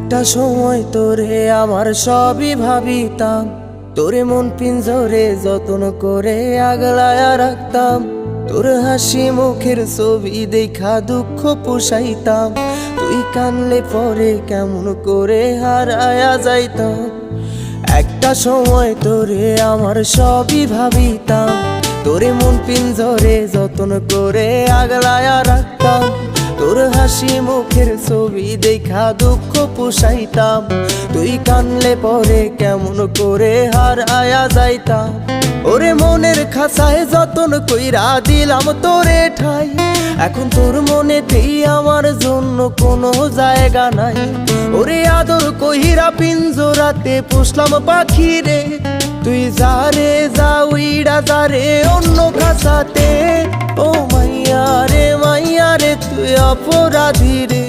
একটা সময় তোরে আমার সবই ভাবিতাম, তোরে মন পিঞ্জরে যত্ন করে আগলায়া রাখতাম। তোর হাসি মুখের ছবি দেখা দুঃখ পোষাইতাম, তুই কানলে পরে কেমন করে হারায়া যাইতাম। একটা সময় তোরে আমার সবই ভাবিতাম, তোরে মন পিঞ্জরে যত্ন করে আগলায়া রাখতাম। তোর হাসি মুখের ছবি দেখা দুঃখ পোষাইতাম, তুই কানলে পরে কেমন করে হারায়া যাইতাম। ওরে মনের খাঁচায় যতন কইরা দিলাম তোরে ঠাই, এখন তোর মনেতেই আমার জন্য কোনো জায়গা নাই। ওরে আদর কইরা পিঞ্জরাতে পুষলাম পাখি রে, তুই যারে যা উইড়া যারে অন্য খাঁচাতে। ও মাইয়া রে তুই অপরাধী রে।